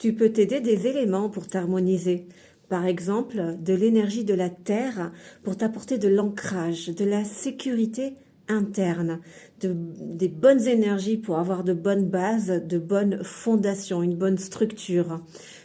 Tu peux t'aider des éléments pour t'harmoniser. Par exemple, de l'énergie de la terre pour t'apporter de l'ancrage, de la sécurité interne, des bonnes énergies pour avoir de bonnes bases, de bonnes fondations, une bonne structure.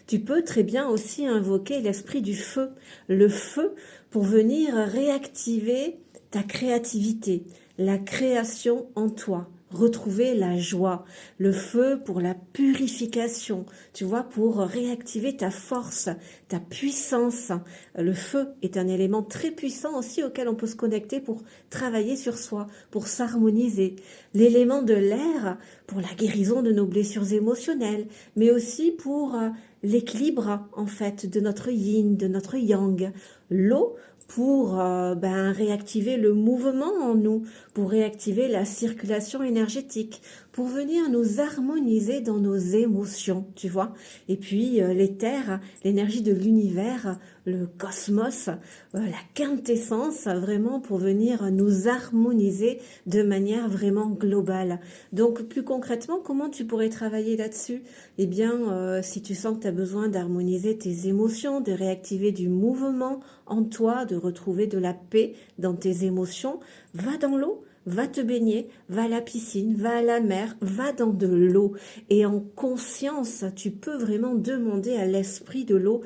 Tu peux très bien aussi invoquer l'esprit du feu, le feu pour venir réactiver ta créativité, la création en toi. Retrouver la joie, le feu pour la purification, tu vois, pour réactiver ta force, ta puissance. Le feu est un élément très puissant aussi auquel on peut se connecter pour travailler sur soi, pour s'harmoniser. L'élément de l'air pour la guérison de nos blessures émotionnelles, mais aussi pour l'équilibre en fait de notre yin, de notre yang. L'eau pour réactiver le mouvement en nous, pour réactiver la circulation énergétique, pour venir nous harmoniser dans nos émotions, tu vois. Et puis l'éther, l'énergie de l'univers, le cosmos, la quintessence, vraiment pour venir nous harmoniser de manière vraiment globale. Donc plus concrètement, comment tu pourrais travailler là-dessus? Eh bien, si tu sens que tu as besoin d'harmoniser tes émotions, de réactiver du mouvement en toi, de retrouver de la paix dans tes émotions, va dans l'eau. Va te baigner, va à la piscine, va à la mer, va dans de l'eau. Et en conscience, tu peux vraiment demander à l'esprit de l'eau,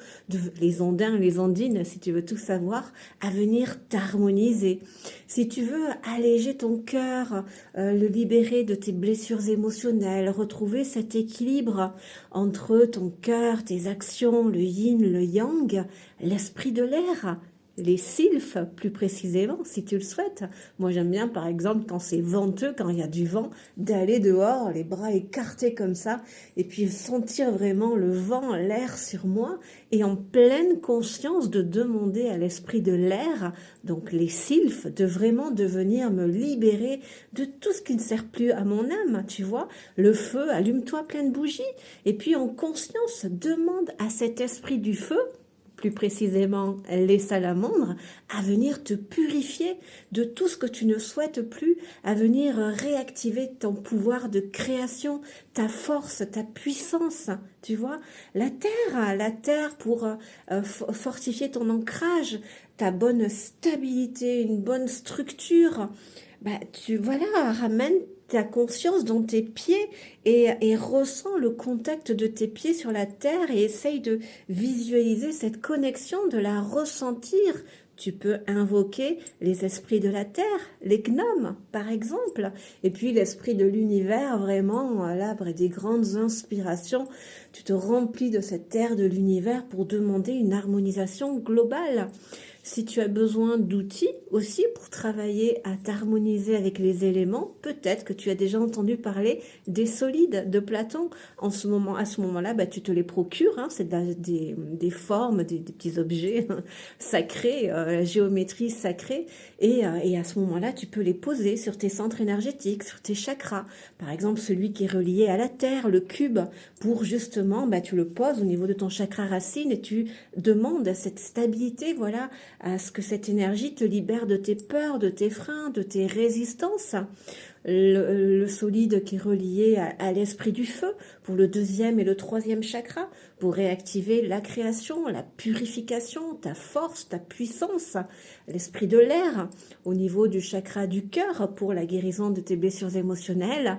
les ondins, les ondines, si tu veux tout savoir, à venir t'harmoniser. Si tu veux alléger ton cœur, le libérer de tes blessures émotionnelles, retrouver cet équilibre entre ton cœur, tes actions, le yin, le yang, l'esprit de l'air, les sylphes, plus précisément, si tu le souhaites. Moi, j'aime bien, par exemple, quand c'est venteux, quand il y a du vent, d'aller dehors, les bras écartés comme ça, et puis sentir vraiment le vent, l'air sur moi, et en pleine conscience de demander à l'esprit de l'air, donc les sylphes, de vraiment devenir me libérer de tout ce qui ne sert plus à mon âme, tu vois. Le feu, allume-toi plein de bougies, et puis en conscience, demande à cet esprit du feu, plus précisément les salamandres, à venir te purifier de tout ce que tu ne souhaites plus, à venir réactiver ton pouvoir de création, ta force, ta puissance, tu vois. La terre pour fortifier ton ancrage, ta bonne stabilité, une bonne structure. Ramène ta conscience dans tes pieds et ressens le contact de tes pieds sur la terre et essaye de visualiser cette connexion, de la ressentir. Tu peux invoquer les esprits de la terre, les gnomes par exemple, et puis l'esprit de l'univers, vraiment l'arbre et des grandes inspirations. Tu te remplis de cette terre de l'univers pour demander une harmonisation globale. Si tu as besoin d'outils aussi pour travailler à t'harmoniser avec les éléments, peut-être que tu as déjà entendu parler des solides de Platon. À ce moment-là, tu te les procures. C'est des formes, des petits objets sacrés, la géométrie sacrée. Et à ce moment-là, tu peux les poser sur tes centres énergétiques, sur tes chakras. Par exemple, celui qui est relié à la terre, le cube, pour justement, tu le poses au niveau de ton chakra racine et tu demandes cette stabilité, voilà, à ce que cette énergie te libère de tes peurs, de tes freins, de tes résistances. Le solide qui est relié à l'esprit du feu pour le deuxième et le troisième chakra, pour réactiver la création, la purification, ta force, ta puissance. L'esprit de l'air au niveau du chakra du cœur pour la guérison de tes blessures émotionnelles,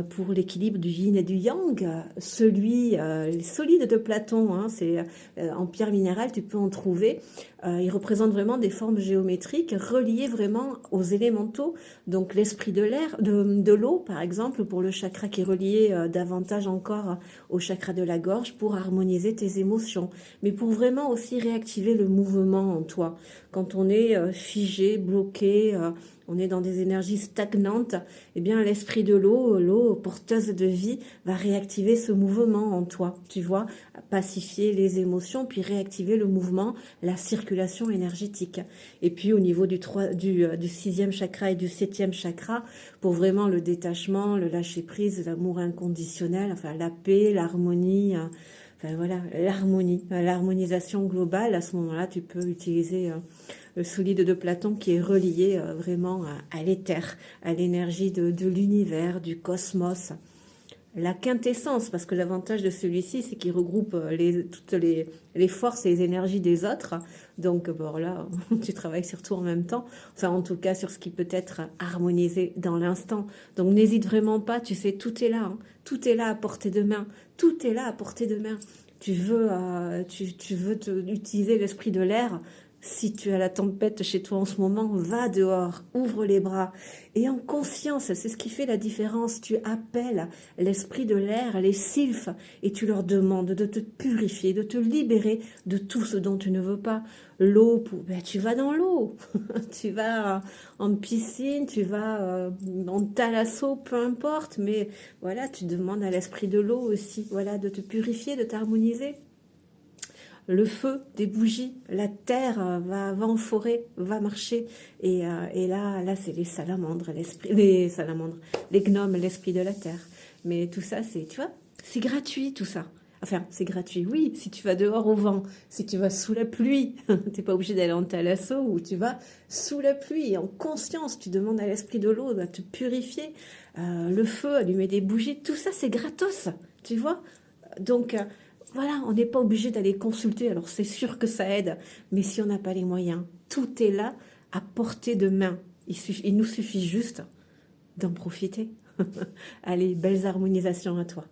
pour l'équilibre du yin et du yang. Les solides de Platon, c'est en pierre minérale, tu peux en trouver. Ils représentent vraiment des formes géométriques reliées vraiment aux élémentaux. Donc l'esprit de l'air, de l'eau par exemple, pour le chakra qui est relié davantage encore au chakra de la gorge, pour harmoniser tes émotions, mais pour vraiment aussi réactiver le mouvement en toi. Quand on est figé, bloqué, on est dans des énergies stagnantes, eh bien l'esprit de l'eau porteuse de vie, va réactiver ce mouvement en toi, tu vois, pacifier les émotions, puis réactiver le mouvement, la circulation énergétique. Et puis au niveau du sixième chakra et du septième chakra, pour vraiment le détachement, le lâcher prise, l'amour inconditionnel, enfin la paix, l'harmonie, l'harmonisation globale. À ce moment-là, tu peux utiliser le solide de Platon qui est relié vraiment à l'éther, à l'énergie de l'univers, du cosmos. la quintessence, parce que l'avantage de celui-ci, c'est qu'il regroupe toutes les forces et les énergies des autres. Donc, bon, là, tu travailles sur tout en même temps. Enfin, en tout cas, sur ce qui peut être harmonisé dans l'instant. Donc, n'hésite vraiment pas, tu sais, tout est là. Hein. Tout est là à portée de main. Tout est là à portée de main. Tu veux, utiliser l'esprit de l'air. Si tu as la tempête chez toi en ce moment, va dehors, ouvre les bras. Et en conscience, c'est ce qui fait la différence. Tu appelles l'esprit de l'air, les sylphes, et tu leur demandes de te purifier, de te libérer de tout ce dont tu ne veux pas. L'eau, ben, tu vas dans l'eau. Tu vas en piscine, tu vas en thalasso, peu importe. Mais voilà, tu demandes à l'esprit de l'eau aussi, voilà, de te purifier, de t'harmoniser. Le feu, des bougies, la terre va en forêt, va marcher. Et là c'est les salamandres, les gnomes, l'esprit de la terre. Mais tout ça, tu vois, c'est gratuit tout ça. Enfin, c'est gratuit, oui, si tu vas dehors au vent, si tu vas sous la pluie, t'es pas obligé d'aller en thalasso ou tu vas sous la pluie, en conscience, tu demandes à l'esprit de l'eau de te purifier, le feu, allumer des bougies, tout ça c'est gratos, tu vois. Donc, voilà, on n'est pas obligé d'aller consulter. Alors c'est sûr que ça aide, mais si on n'a pas les moyens, tout est là à portée de main. Il nous suffit juste d'en profiter. Allez, belles harmonisations à toi.